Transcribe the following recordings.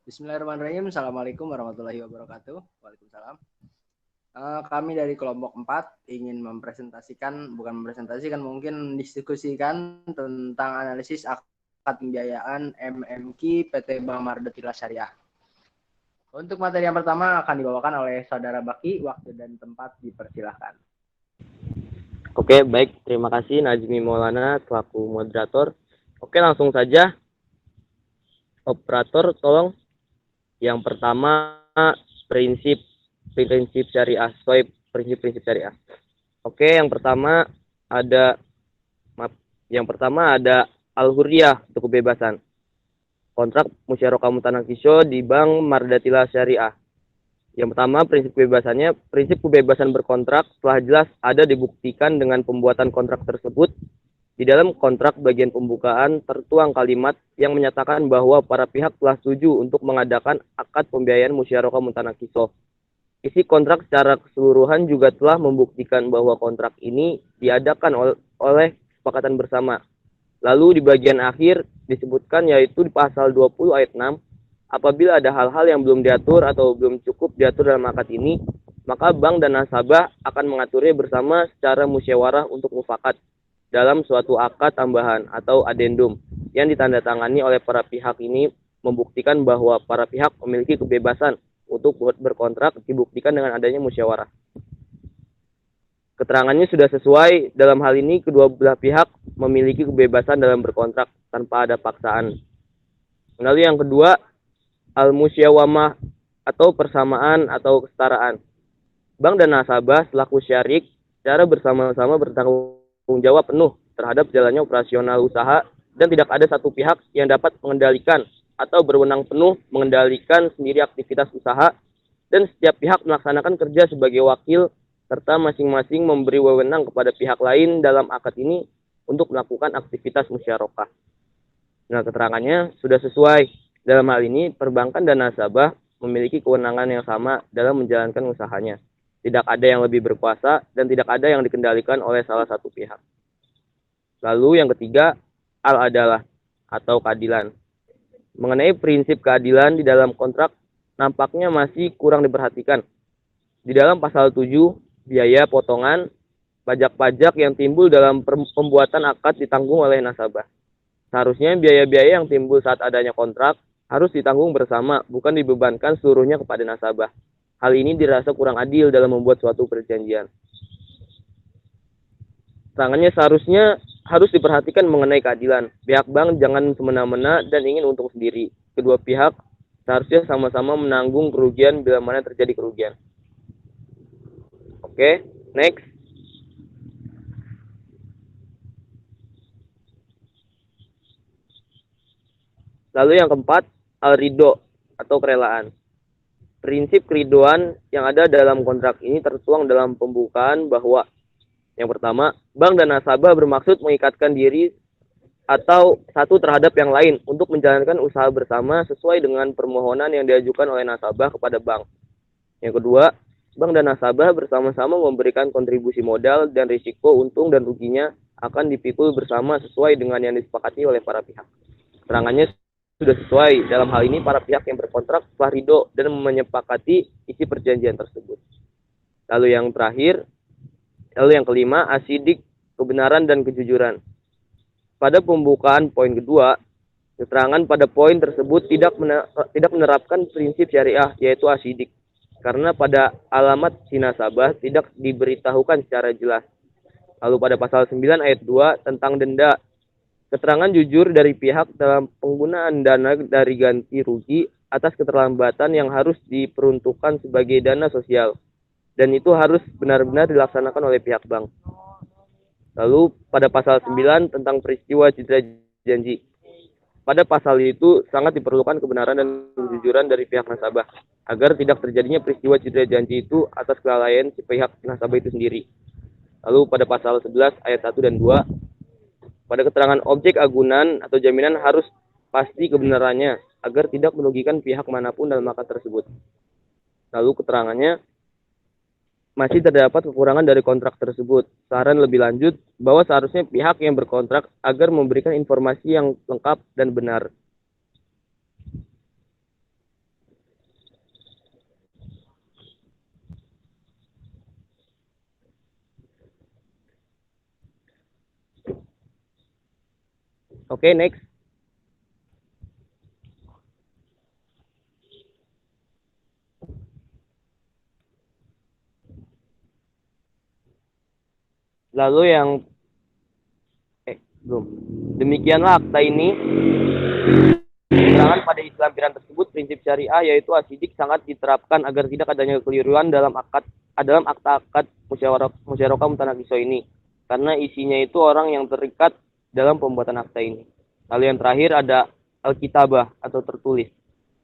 Bismillahirrahmanirrahim. Assalamualaikum warahmatullahi wabarakatuh. Waalaikumsalam. Kami dari kelompok 4 ingin mungkin diskusikan tentang analisis akad pembiayaan MMQ PT Bank Mardatila Syariah. Untuk materi yang pertama akan dibawakan oleh Saudara Baki. Waktu dan tempat dipersilahkan. Oke, baik. Terima kasih Najmi Maulana selaku moderator. Oke, langsung saja. Operator, tolong. Yang pertama, prinsip syariah. Prinsip syariah. Oke, yang pertama ada al-hurriyah untuk kebebasan. Kontrak musyarakah mutanakisho di Bank Mardatila Syariah. Yang pertama, prinsip kebebasan berkontrak telah jelas ada dibuktikan dengan pembuatan kontrak tersebut. Di dalam kontrak bagian pembukaan tertuang kalimat yang menyatakan bahwa para pihak telah setuju untuk mengadakan akad pembiayaan musyarakah mutanakisho. Isi kontrak secara keseluruhan juga telah membuktikan bahwa kontrak ini diadakan oleh kesepakatan bersama. Lalu di bagian akhir disebutkan, yaitu di pasal 20 ayat 6, apabila ada hal-hal yang belum diatur atau belum cukup diatur dalam akad ini, maka bank dan nasabah akan mengaturnya bersama secara musyawarah untuk mufakat dalam suatu akad tambahan atau adendum yang ditandatangani oleh para pihak. Ini membuktikan bahwa para pihak memiliki kebebasan untuk berkontrak, dibuktikan dengan adanya musyawarah. Keterangannya sudah sesuai. Dalam hal ini kedua belah pihak memiliki kebebasan dalam berkontrak tanpa ada paksaan. Lalu yang kedua, al-musyawamah atau persamaan atau kesetaraan. Bank dan nasabah selaku syarik secara bersama-sama bertanggung jawab penuh terhadap jalannya operasional usaha, dan tidak ada satu pihak yang dapat mengendalikan atau berwenang penuh mengendalikan sendiri aktivitas usaha, dan setiap pihak melaksanakan kerja sebagai wakil, serta masing-masing memberi wewenang kepada pihak lain dalam akad ini untuk melakukan aktivitas musyarakah. Nah, keterangannya sudah sesuai. Dalam hal ini, perbankan dan nasabah memiliki kewenangan yang sama dalam menjalankan usahanya. Tidak ada yang lebih berkuasa dan tidak ada yang dikendalikan oleh salah satu pihak. Lalu yang ketiga, al-adalah atau keadilan. Mengenai prinsip keadilan di dalam kontrak nampaknya masih kurang diperhatikan. Di dalam pasal 7, biaya potongan pajak-pajak yang timbul dalam pembuatan akad ditanggung oleh nasabah. Seharusnya biaya-biaya yang timbul saat adanya kontrak harus ditanggung bersama, bukan dibebankan seluruhnya kepada nasabah. Hal ini dirasa kurang adil dalam membuat suatu perjanjian. Tangannya seharusnya harus diperhatikan mengenai keadilan. Pihak bank jangan semena-mena dan ingin untung sendiri. Kedua pihak seharusnya sama-sama menanggung kerugian bila mana terjadi kerugian. Oke, next. Lalu yang keempat, al-ridho atau kerelaan. Prinsip keridoan yang ada dalam kontrak ini tertuang dalam pembukaan bahwa yang pertama, bank dan nasabah bermaksud mengikatkan diri atau satu terhadap yang lain untuk menjalankan usaha bersama sesuai dengan permohonan yang diajukan oleh nasabah kepada bank. Yang kedua, bank dan nasabah bersama-sama memberikan kontribusi modal dan risiko untung dan ruginya akan dipikul bersama sesuai dengan yang disepakati oleh para pihak. Keterangannya sudah sesuai. Dalam hal ini para pihak yang berkontrak telah ridho dan menyepakati isi perjanjian tersebut. Lalu yang kelima, asidik, kebenaran dan kejujuran. Pada pembukaan poin kedua, keterangan pada poin tersebut tidak menerapkan prinsip syariah, yaitu asidik, karena pada alamat si nasabah tidak diberitahukan secara jelas. Lalu pada pasal 9 ayat 2 tentang denda, keterangan jujur dari pihak dalam penggunaan dana dari ganti rugi atas keterlambatan yang harus diperuntukkan sebagai dana sosial, dan itu harus benar-benar dilaksanakan oleh pihak bank. Lalu pada pasal 9 tentang peristiwa cedera janji. Pada pasal itu sangat diperlukan kebenaran dan kejujuran dari pihak nasabah agar tidak terjadinya peristiwa cedera janji itu atas kelalaian si pihak nasabah itu sendiri. Lalu pada pasal 11 ayat 1 dan 2, pada keterangan objek agunan atau jaminan harus pasti kebenarannya agar tidak merugikan pihak manapun dalam akad tersebut. Lalu keterangannya masih terdapat kekurangan dari kontrak tersebut. Saran lebih lanjut bahwa seharusnya pihak yang berkontrak agar memberikan informasi yang lengkap dan benar. Oke, next. Lalu yang belum. Demikianlah akta ini. Keterangan pada istilah tersebut, prinsip syariah yaitu asidik sangat diterapkan agar tidak adanya kekeliruan dalam akta-akad musyarakah mutanakisah ini, karena isinya itu orang yang terikat dalam pembuatan akta ini. Lalu yang terakhir ada al-kitabah atau tertulis.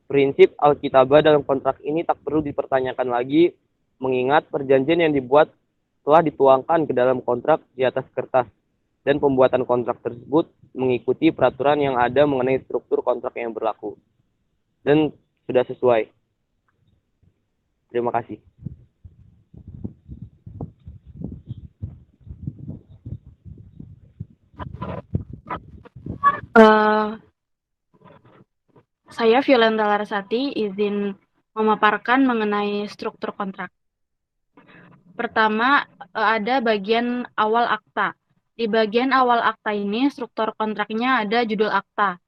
Prinsip al-kitabah dalam kontrak ini tak perlu dipertanyakan lagi, mengingat perjanjian yang dibuat telah dituangkan ke dalam kontrak di atas kertas, dan pembuatan kontrak tersebut mengikuti peraturan yang ada mengenai struktur kontrak yang berlaku dan sudah sesuai. Terima kasih. Saya Violenta Larasati izin memaparkan mengenai struktur kontrak. Pertama, ada bagian awal akta. Di bagian awal akta ini, struktur kontraknya ada judul akta.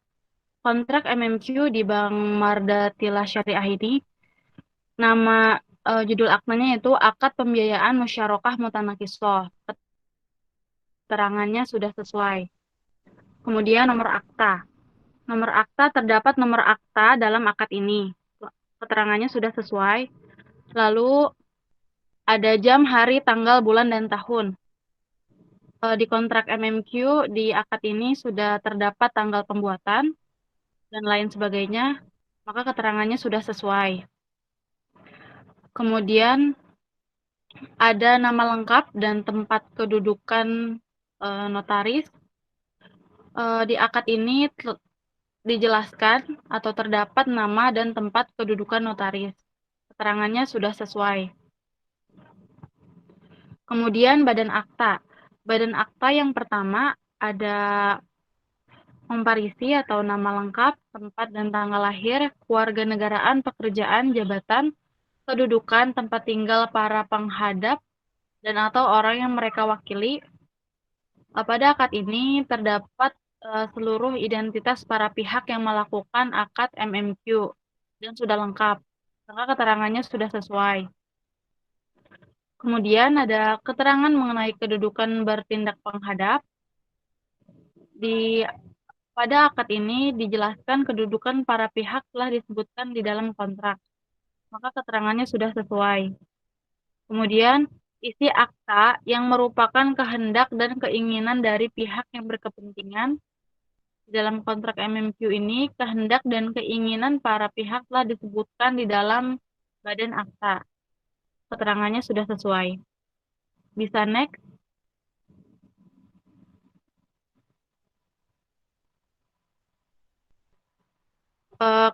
Kontrak MMQ di Bank Mardatila Syariah ini, nama judul aktanya itu Akad Pembiayaan Musyarakah Mutanakisah. Keterangannya sudah sesuai. Kemudian nomor akta. Nomor akta, terdapat nomor akta dalam akad ini. Keterangannya sudah sesuai. Lalu ada jam, hari, tanggal, bulan, dan tahun. Di kontrak MMQ di akad ini sudah terdapat tanggal pembuatan dan lain sebagainya, maka keterangannya sudah sesuai. Kemudian ada nama lengkap dan tempat kedudukan notaris. Di akad ini dijelaskan atau terdapat nama dan tempat kedudukan notaris. Keterangannya sudah sesuai. Kemudian badan akta. Badan akta yang pertama ada komparisi atau nama lengkap, tempat dan tanggal lahir, kewarganegaraan, pekerjaan, jabatan, kedudukan, tempat tinggal para penghadap, dan atau orang yang mereka wakili. Pada akad ini terdapat seluruh identitas para pihak yang melakukan akad MMQ dan sudah lengkap, maka keterangannya sudah sesuai. Kemudian ada keterangan mengenai kedudukan bertindak penghadap. Pada akad ini dijelaskan kedudukan para pihak telah disebutkan di dalam kontrak, maka keterangannya sudah sesuai. Kemudian isi akta yang merupakan kehendak dan keinginan dari pihak yang berkepentingan. Di dalam kontrak MMQ ini, kehendak dan keinginan para pihak telah disebutkan di dalam badan akta. Keterangannya sudah sesuai. Bisa next.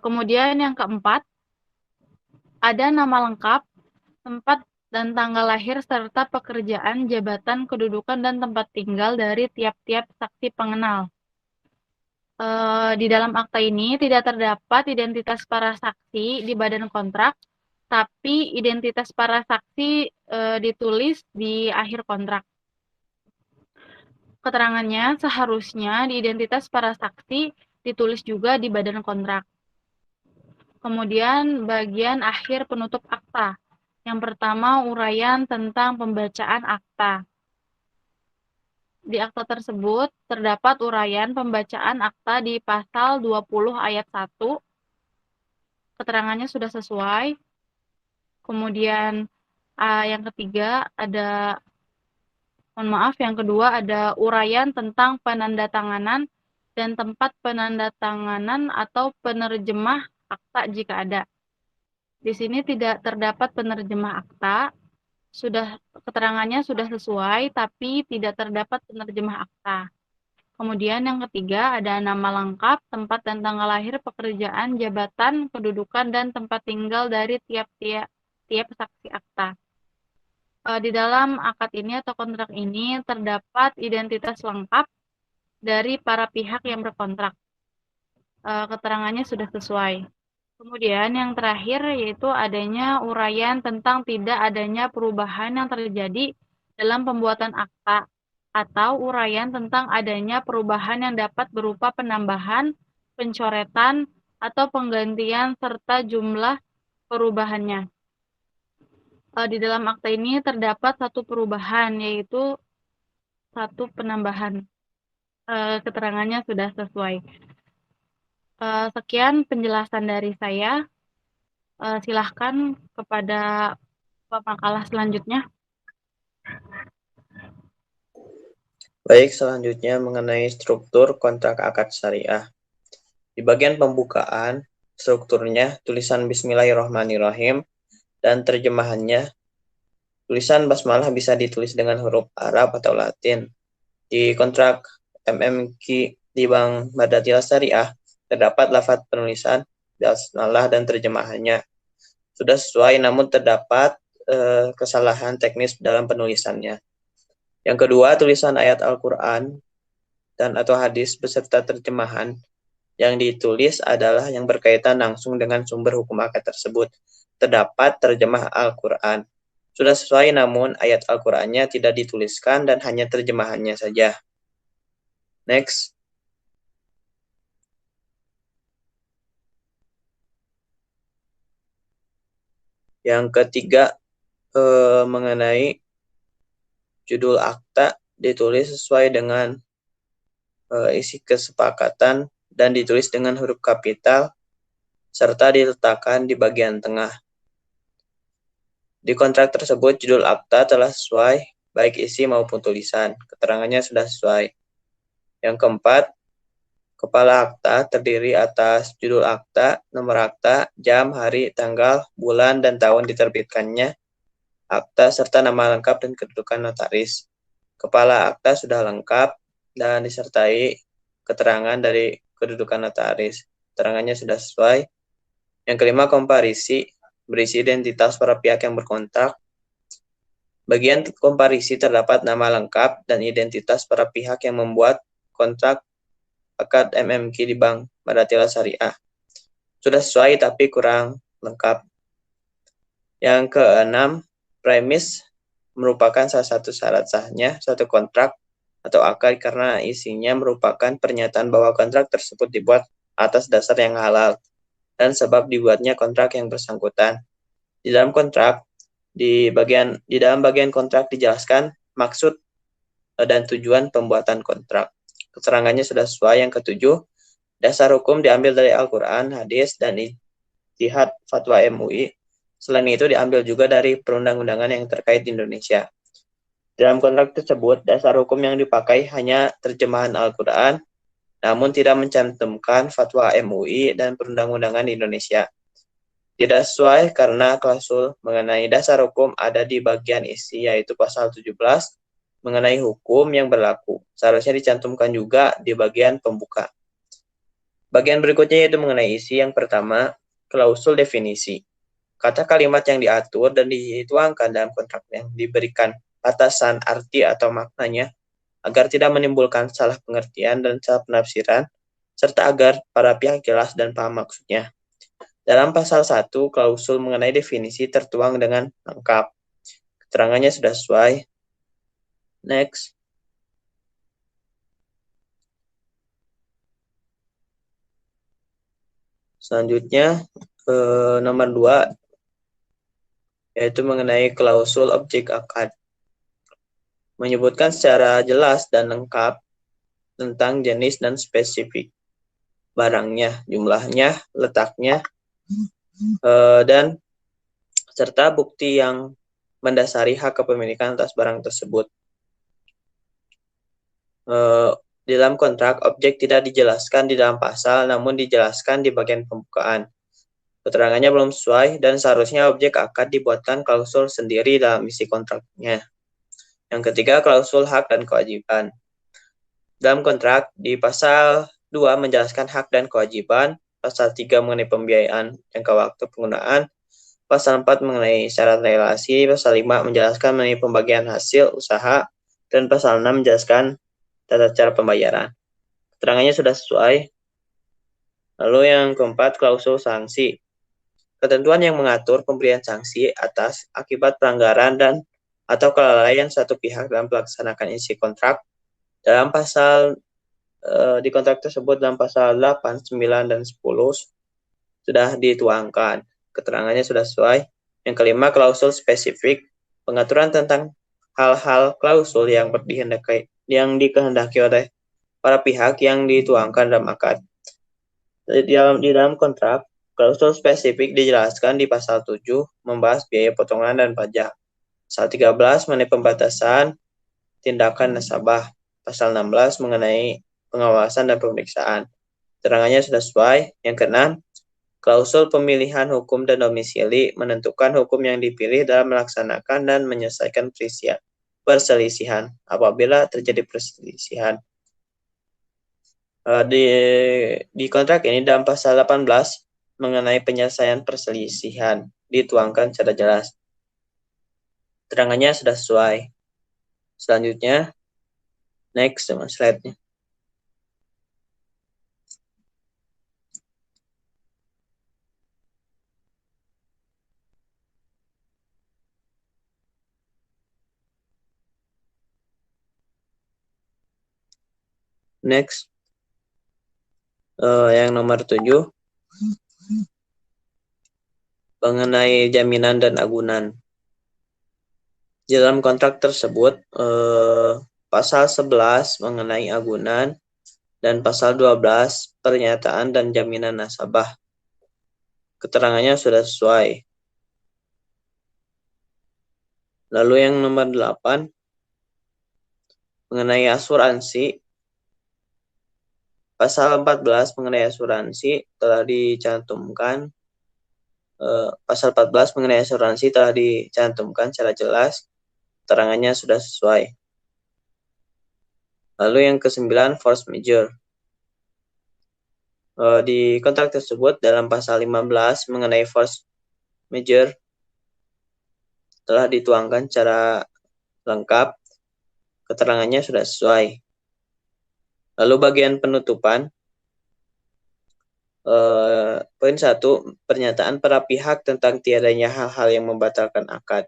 Kemudian yang keempat, ada nama lengkap, tempat dan tanggal lahir, serta pekerjaan, jabatan, kedudukan, dan tempat tinggal dari tiap-tiap saksi pengenal. Di dalam akta ini tidak terdapat identitas para saksi di badan kontrak, tapi identitas para saksi ditulis di akhir kontrak. Keterangannya seharusnya di identitas para saksi ditulis juga di badan kontrak. Kemudian bagian akhir penutup akta. Yang pertama, uraian tentang pembacaan akta. Di akta tersebut terdapat uraian pembacaan akta di pasal 20 ayat 1. Keterangannya sudah sesuai. Kemudian yang ketiga ada, yang kedua ada uraian tentang penandatanganan dan tempat penandatanganan atau penerjemah akta jika ada. Di sini tidak terdapat penerjemah akta, keterangannya sudah sesuai, tapi tidak terdapat penerjemah akta. Kemudian yang ketiga ada nama lengkap, tempat dan tanggal lahir, pekerjaan, jabatan, kedudukan, dan tempat tinggal dari tiap saksi akta. Di dalam akad ini atau kontrak ini terdapat identitas lengkap dari para pihak yang berkontrak. Keterangannya sudah sesuai. Kemudian yang terakhir yaitu adanya uraian tentang tidak adanya perubahan yang terjadi dalam pembuatan akta. atau uraian tentang adanya perubahan yang dapat berupa penambahan, pencoretan, atau penggantian serta jumlah perubahannya. Di dalam akta ini terdapat satu perubahan, yaitu satu penambahan. Keterangannya sudah sesuai. Sekian penjelasan dari saya. Silahkan kepada pemakalah selanjutnya. Baik, selanjutnya mengenai struktur kontrak akad syariah. Di bagian pembukaan, strukturnya tulisan Bismillahirrahmanirrahim dan terjemahannya. Tulisan basmalah bisa ditulis dengan huruf Arab atau Latin. Di kontrak MMQ di Bank Mardatilah Syariah terdapat lafaz penulisan basmalah dan terjemahannya. Sudah sesuai, namun terdapat kesalahan teknis dalam penulisannya. Yang kedua, tulisan ayat Al-Quran dan atau hadis beserta terjemahan yang ditulis adalah yang berkaitan langsung dengan sumber hukum akad tersebut. Terdapat terjemah Al-Quran. Sudah sesuai, namun ayat Al-Qurannya tidak dituliskan dan hanya terjemahannya saja. Next. Yang ketiga, mengenai judul akta ditulis sesuai dengan isi kesepakatan dan ditulis dengan huruf kapital serta diletakkan di bagian tengah. Di kontrak tersebut judul akta telah sesuai baik isi maupun tulisan. Keterangannya sudah sesuai. Yang keempat, kepala akta terdiri atas judul akta, nomor akta, jam, hari, tanggal, bulan, dan tahun diterbitkannya akta serta nama lengkap dan kedudukan notaris. Kepala akta sudah lengkap dan disertai keterangan dari kedudukan notaris. Keterangannya sudah sesuai. Yang kelima, komparisi berisi identitas para pihak yang berkontrak. Bagian komparisi terdapat nama lengkap dan identitas para pihak yang membuat kontrak akad MMQ di Bank Mardatilah Syariah. Sudah sesuai tapi kurang lengkap. Yang keenam, premis merupakan salah satu syarat sahnya suatu kontrak atau akad karena isinya merupakan pernyataan bahwa kontrak tersebut dibuat atas dasar yang halal dan sebab dibuatnya kontrak yang bersangkutan. Di dalam kontrak, di dalam bagian kontrak dijelaskan maksud dan tujuan pembuatan kontrak. Keterangannya sudah sesuai. Yang ketujuh, dasar hukum diambil dari Al-Quran, hadis, dan ijtihad fatwa MUI. Selain itu diambil juga dari perundang-undangan yang terkait di Indonesia. Dalam kontrak tersebut, dasar hukum yang dipakai hanya terjemahan Al-Quran, namun tidak mencantumkan fatwa MUI dan perundang-undangan di Indonesia. Tidak sesuai karena klausul mengenai dasar hukum ada di bagian isi, yaitu pasal 17 mengenai hukum yang berlaku. Seharusnya dicantumkan juga di bagian pembuka. Bagian berikutnya yaitu mengenai isi. Yang pertama, klausul definisi. Kata kalimat yang diatur dan dituangkan dalam kontrak yang diberikan batasan arti atau maknanya agar tidak menimbulkan salah pengertian dan salah penafsiran, serta agar para pihak jelas dan paham maksudnya. Dalam pasal 1, klausul mengenai definisi tertuang dengan lengkap. Keterangannya sudah sesuai. Next. Selanjutnya, nomor 2, yaitu mengenai klausul objek akad. Menyebutkan secara jelas dan lengkap tentang jenis dan spesifik barangnya, jumlahnya, letaknya, dan serta bukti yang mendasari hak kepemilikan atas barang tersebut. Di dalam kontrak, objek tidak dijelaskan di dalam pasal, namun dijelaskan di bagian pembukaan. Keterangannya belum sesuai dan seharusnya objek akad dibuatkan klausul sendiri dalam isi kontraknya. Yang ketiga, klausul hak dan kewajiban. Dalam kontrak, di pasal 2 menjelaskan hak dan kewajiban, pasal 3 mengenai pembiayaan jangka waktu penggunaan, pasal 4 mengenai syarat relasi, pasal 5 menjelaskan mengenai pembagian hasil usaha, dan pasal 6 menjelaskan tata cara pembayaran. Keterangannya sudah sesuai. Lalu yang keempat, klausul sanksi. Ketentuan yang mengatur pemberian sanksi atas akibat pelanggaran dan atau kelalaian satu pihak dalam melaksanakan isi kontrak dalam pasal di kontrak tersebut dalam pasal 8, 9, dan 10 sudah dituangkan. Keterangannya sudah sesuai. Yang kelima, klausul spesifik. Pengaturan tentang hal-hal klausul yang dikehendaki oleh para pihak yang dituangkan dalam akad. Di dalam kontrak, klausul spesifik dijelaskan di pasal 7 membahas biaya potongan dan pajak. Pasal 13 mengenai pembatasan tindakan nasabah. Pasal 16 mengenai pengawasan dan pemeriksaan. Keterangannya sudah sesuai. Yang keenam, klausul pemilihan hukum dan domisili menentukan hukum yang dipilih dalam melaksanakan dan menyelesaikan perselisihan. Apabila terjadi perselisihan. Di kontrak ini dalam pasal 18 mengenai penyelesaian perselisihan dituangkan secara jelas. Keterangannya sudah sesuai. Selanjutnya, next slide-nya. Next, yang nomor 7 mengenai jaminan dan agunan. Di dalam kontrak tersebut, pasal 11 mengenai agunan dan pasal 12 pernyataan dan jaminan nasabah. Keterangannya sudah sesuai. Lalu yang nomor 8 mengenai asuransi. Pasal 14 mengenai asuransi telah dicantumkan. Pasal 14 mengenai asuransi telah dicantumkan secara jelas. Keterangannya sudah sesuai. Lalu yang ke-9, force majeure. Di kontrak tersebut dalam pasal 15 mengenai force majeure telah dituangkan secara lengkap. Keterangannya sudah sesuai. Lalu bagian penutupan. Poin 1, pernyataan para pihak tentang tiadanya hal-hal yang membatalkan akad.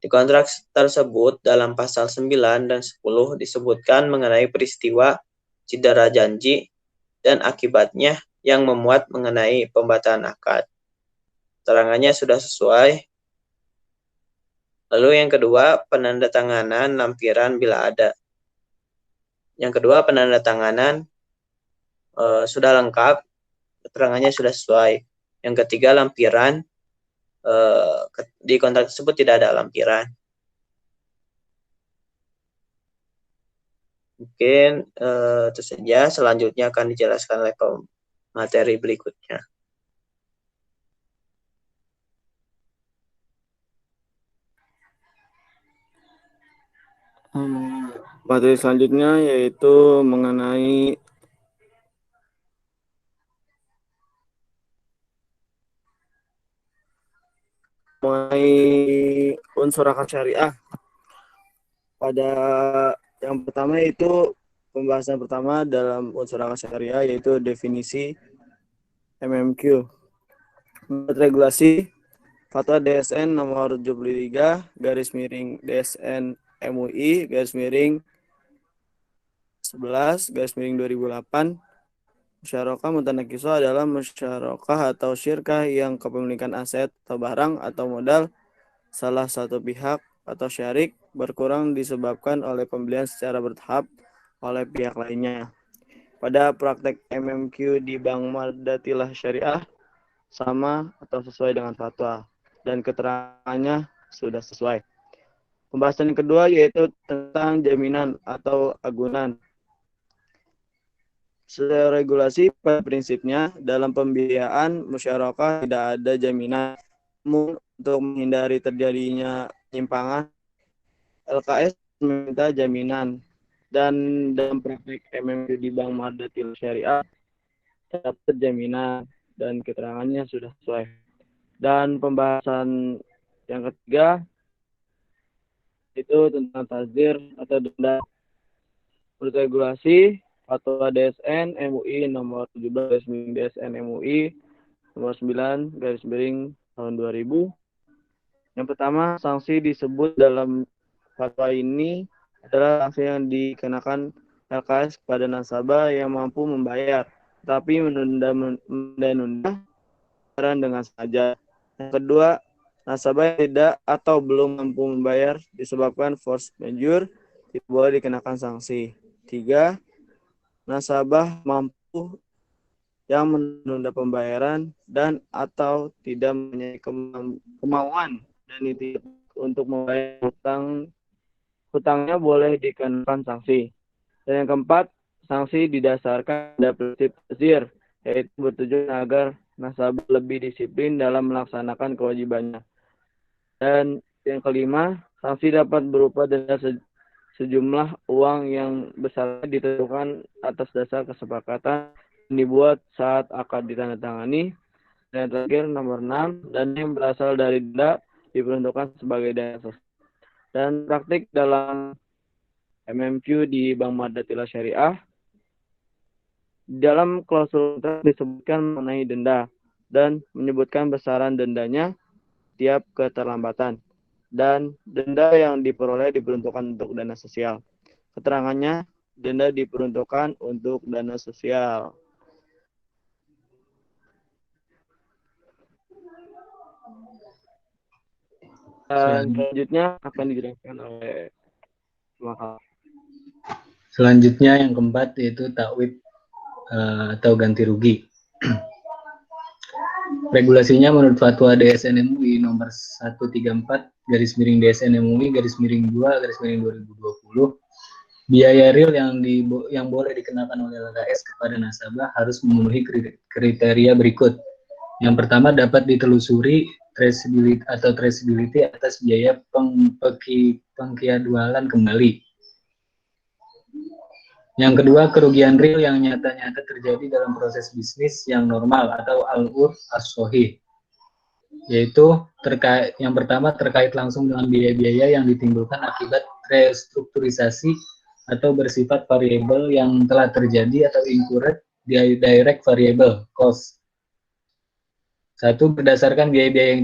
Di kontrak tersebut dalam pasal 9 dan 10 disebutkan mengenai peristiwa cedera janji dan akibatnya yang memuat mengenai pembatalan akad. Keterangannya sudah sesuai. Lalu yang kedua, penandatanganan lampiran bila ada. Yang kedua, penandatanganan sudah lengkap, keterangannya sudah sesuai. Yang ketiga, lampiran. Di kontrak tersebut tidak ada lampiran. Mungkin itu saja. Selanjutnya akan dijelaskan oleh materi berikutnya. Materi selanjutnya yaitu mengenai unsur akad syariah. Pada yang pertama yaitu pembahasan pertama dalam unsur akad syariah yaitu definisi MMQ. Menurut regulasi Fatwa DSN nomor 73 /DSN MUI /11 2008, musyarakah mutanakisoh adalah musyarakah atau syirkah yang kepemilikan aset atau barang atau modal salah satu pihak atau syarik berkurang disebabkan oleh pembelian secara bertahap oleh pihak lainnya. Pada praktek MMQ di Bank Mardatilah Syariah sama atau sesuai dengan fatwa dan keterangannya sudah sesuai. Pembahasan yang kedua yaitu tentang jaminan atau agunan. Secara regulasi pada prinsipnya dalam pembiayaan musyarakah tidak ada jaminan. Untuk menghindari terjadinya penyimpangan, LKS meminta jaminan dan dalam praktik MMQ di Bank Mardatilah Syariah dapat jaminan dan keterangannya sudah sesuai. Dan pembahasan yang ketiga itu tentang tazir atau denda. Menurut regulasi Fatwa DSN MUI nomor 17 DSN MUI nomor 9 tahun 2000, Yang pertama, sanksi disebut dalam fatwa ini adalah sanksi yang dikenakan LKS kepada nasabah yang mampu membayar, tapi menunda dengan sengaja. Yang kedua, nasabah yang tidak atau belum mampu membayar disebabkan force majeure tidak boleh dikenakan sanksi. 3. Nasabah mampu yang menunda pembayaran dan atau tidak mempunyai kemauan dan itu untuk membayar hutangnya boleh dikenakan sanksi. Dan yang keempat, sanksi didasarkan pada prinsip tazir, yaitu bertujuan agar nasabah lebih disiplin dalam melaksanakan kewajibannya. Dan yang kelima, sanksi dapat berupa denda sejumlah uang yang besarnya ditentukan atas dasar kesepakatan yang dibuat saat akad ditandatangani. Dan yang terakhir, nomor 6, dana yang berasal dari denda diperuntukkan sebagai dana sosial. Dan praktik dalam MMQ di Bank Mardatila Syariah, dalam klausul kontrak disebutkan mengenai denda dan menyebutkan besaran dendanya tiap keterlambatan. Dan denda yang diperoleh diperuntukkan untuk dana sosial. Keterangannya, denda diperuntukkan untuk dana sosial. Selanjutnya akan dijelaskan oleh Makal. Selanjutnya yang keempat yaitu takwib atau ganti rugi. Regulasinya menurut fatwa DSN MUI nomor 134 /DSN MUI /2 2020, biaya real yang boleh dikenakan oleh LKS kepada nasabah harus memenuhi kriteria berikut. Yang pertama, dapat ditelusuri traceability atas biaya pengkiadualan kembali. Yang kedua, kerugian real yang nyata-nyata terjadi dalam proses bisnis yang normal atau al-urf as-sohih, yaitu yang pertama terkait langsung dengan biaya-biaya yang ditimbulkan akibat restrukturisasi atau bersifat variabel yang telah terjadi atau incurred direct variable cost. Satu, berdasarkan biaya-biaya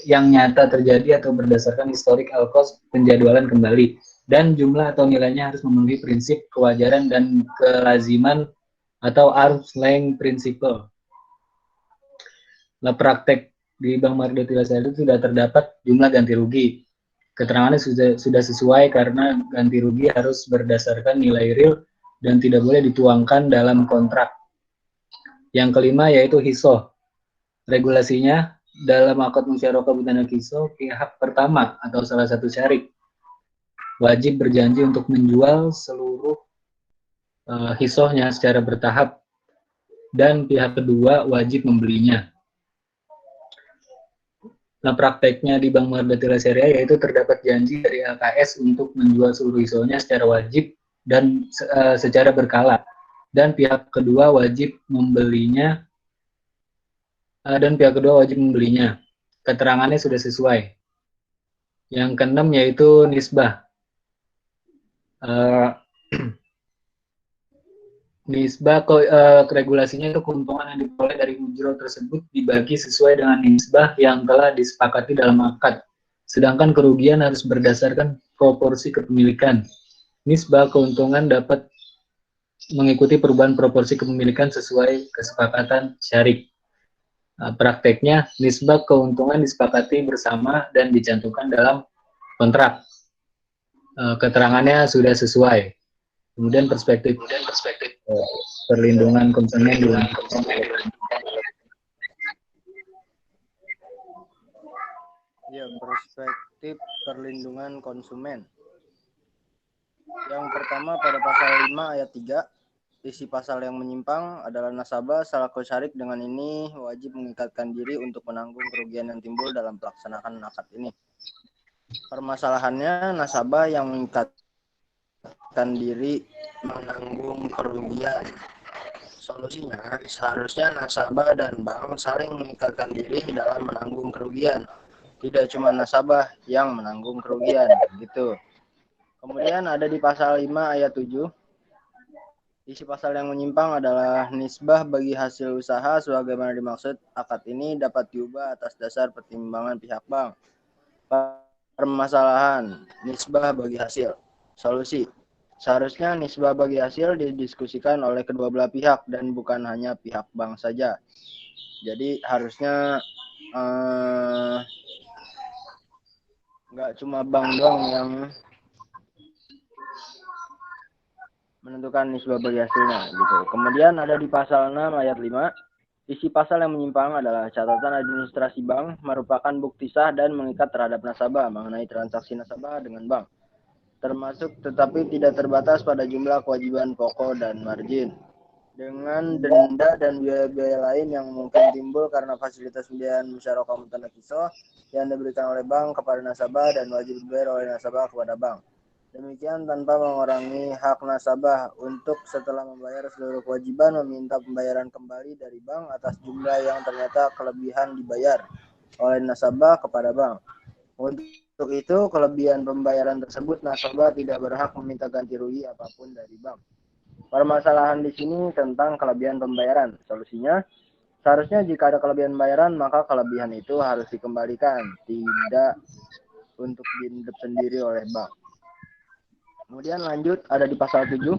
yang nyata terjadi atau berdasarkan historical cost penjadwalan kembali, dan jumlah atau nilainya harus memenuhi prinsip kewajaran dan kelaziman atau arm's length principle. Nah, praktek di Bank Mardatila Syariah itu sudah terdapat jumlah ganti rugi. Keterangannya sudah sesuai karena ganti rugi harus berdasarkan nilai real dan tidak boleh dituangkan dalam kontrak. Yang kelima yaitu hisoh. Regulasinya dalam akad musyarakah butana hisoh, pihak pertama atau salah satu syarik wajib berjanji untuk menjual seluruh hisohnya secara bertahap dan pihak kedua wajib membelinya. Nah, prakteknya di Bank Mardatila Syariah yaitu terdapat janji dari LKS untuk menjual seluruh hisohnya secara wajib dan secara berkala, dan pihak kedua wajib membelinya. Keterangannya sudah sesuai. Yang keenam yaitu nisbah. Nisbah regulasinya itu keuntungan yang diperoleh dari ujroh tersebut dibagi sesuai dengan nisbah yang telah disepakati dalam akad. Sedangkan kerugian harus berdasarkan proporsi kepemilikan. Nisbah keuntungan dapat mengikuti perubahan proporsi kepemilikan sesuai kesepakatan syarik. Prakteknya, nisbah keuntungan disepakati bersama dan dicantumkan dalam kontrak. Keterangannya sudah sesuai. Kemudian perspektif perlindungan konsumen dalam perspektif perlindungan konsumen. Yang pertama pada pasal 5 ayat 3, isi pasal yang menyimpang adalah nasabah selaku syarik dengan ini wajib mengikatkan diri untuk menanggung kerugian yang timbul dalam pelaksanaan akad ini. Permasalahannya, nasabah yang mengikatkan diri menanggung kerugian. Solusinya, seharusnya nasabah dan bank saling mengikatkan diri dalam menanggung kerugian. Tidak cuma nasabah yang menanggung kerugian, gitu. Kemudian ada di pasal 5 ayat 7, Isi pasal yang menyimpang adalah nisbah bagi hasil usaha sebagaimana dimaksud. Akad ini dapat diubah atas dasar pertimbangan pihak bank. Permasalahan nisbah bagi hasil. Solusi. Seharusnya nisbah bagi hasil didiskusikan oleh kedua belah pihak dan bukan hanya pihak bank saja. Jadi harusnya nggak cuma bank doang yang menentukan nisbah bagi hasilnya gitu. Kemudian ada di pasal 6 ayat 5, isi pasal yang menyimpang adalah catatan administrasi bank merupakan bukti sah dan mengikat terhadap nasabah mengenai transaksi nasabah dengan bank, termasuk tetapi tidak terbatas pada jumlah kewajiban pokok dan margin, dengan denda dan biaya-biaya lain yang mungkin timbul karena fasilitas pembiayaan musyarakah mutanakisoh yang diberikan oleh bank kepada nasabah dan wajib dibayar oleh nasabah kepada bank. Demikian tanpa mengurangi hak nasabah untuk setelah membayar seluruh kewajiban meminta pembayaran kembali dari bank atas jumlah yang ternyata kelebihan dibayar oleh nasabah kepada bank. Untuk itu, kelebihan pembayaran tersebut nasabah tidak berhak meminta ganti rugi apapun dari bank. Permasalahan di sini tentang kelebihan pembayaran. Solusinya, seharusnya jika ada kelebihan pembayaran, maka kelebihan itu harus dikembalikan, tidak untuk diindep sendiri oleh bank. Kemudian lanjut ada di pasal 7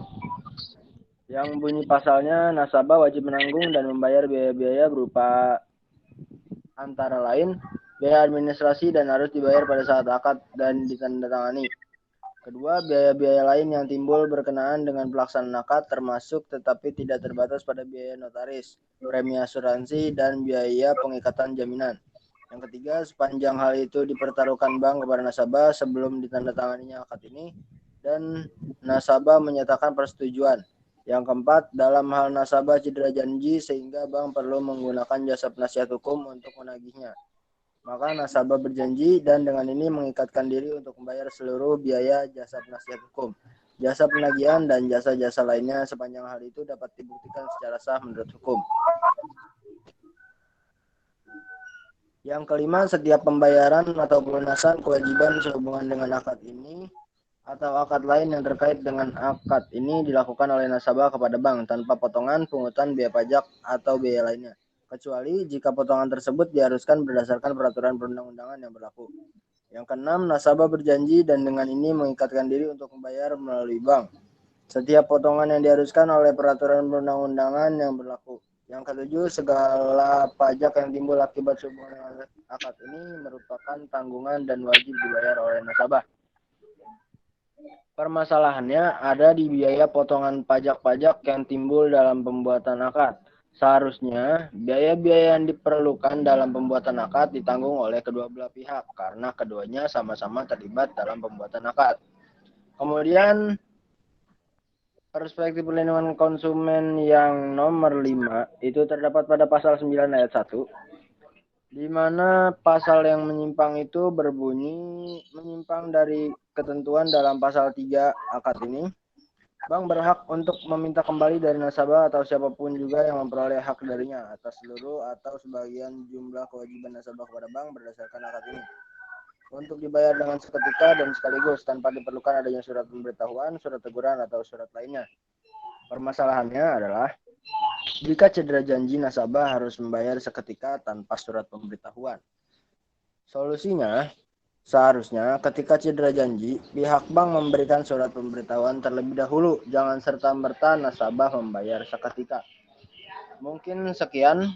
yang bunyi pasalnya nasabah wajib menanggung dan membayar biaya-biaya berupa antara lain biaya administrasi dan harus dibayar pada saat akad dan ditandatangani. Kedua, biaya-biaya lain yang timbul berkenaan dengan pelaksanaan akad termasuk tetapi tidak terbatas pada biaya notaris, premi asuransi, dan biaya pengikatan jaminan. Yang ketiga, sepanjang hal itu dipertaruhkan bank kepada nasabah sebelum ditandatanganinya akad ini, dan nasabah menyatakan persetujuan. Yang keempat, dalam hal nasabah cedera janji sehingga bank perlu menggunakan jasa penasihat hukum untuk menagihnya, maka nasabah berjanji dan dengan ini mengikatkan diri untuk membayar seluruh biaya jasa penasihat hukum, jasa penagihan, dan jasa-jasa lainnya sepanjang hal itu dapat dibuktikan secara sah menurut hukum. Yang kelima, setiap pembayaran atau pelunasan kewajiban sehubungan dengan akad ini atau akad lain yang terkait dengan akad ini dilakukan oleh nasabah kepada bank tanpa potongan, pungutan, biaya pajak, atau biaya lainnya, kecuali jika potongan tersebut diharuskan berdasarkan peraturan perundang-undangan yang berlaku. Yang keenam, nasabah berjanji dan dengan ini mengikatkan diri untuk membayar melalui bank setiap potongan yang diharuskan oleh peraturan perundang-undangan yang berlaku. Yang ketujuh, segala pajak yang timbul akibat hubungan dengan akad ini merupakan tanggungan dan wajib dibayar oleh nasabah. Permasalahannya ada di biaya potongan pajak-pajak yang timbul dalam pembuatan akad. Seharusnya biaya-biaya yang diperlukan dalam pembuatan akad ditanggung oleh kedua belah pihak karena keduanya sama-sama terlibat dalam pembuatan akad. Kemudian perspektif perlindungan konsumen yang nomor 5 itu terdapat pada pasal 9 ayat 1. Di mana pasal yang menyimpang itu berbunyi menyimpang dari ketentuan dalam pasal 3 akad ini. Bank berhak untuk meminta kembali dari nasabah atau siapapun juga yang memperoleh hak darinya atas seluruh atau sebagian jumlah kewajiban nasabah kepada bank berdasarkan akad ini, untuk dibayar dengan seketika dan sekaligus tanpa diperlukan adanya surat pemberitahuan, surat teguran, atau surat lainnya. Permasalahannya adalah jika cedera janji nasabah harus membayar seketika tanpa surat pemberitahuan. Solusinya, seharusnya ketika cedera janji, pihak bank memberikan surat pemberitahuan terlebih dahulu, jangan serta-merta nasabah membayar seketika. Mungkin sekian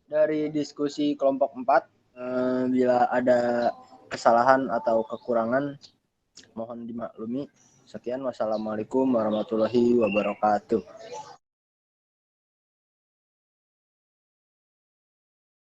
dari diskusi kelompok 4. Bila ada kesalahan atau kekurangan, mohon dimaklumi. Sekian, wassalamualaikum warahmatullahi wabarakatuh.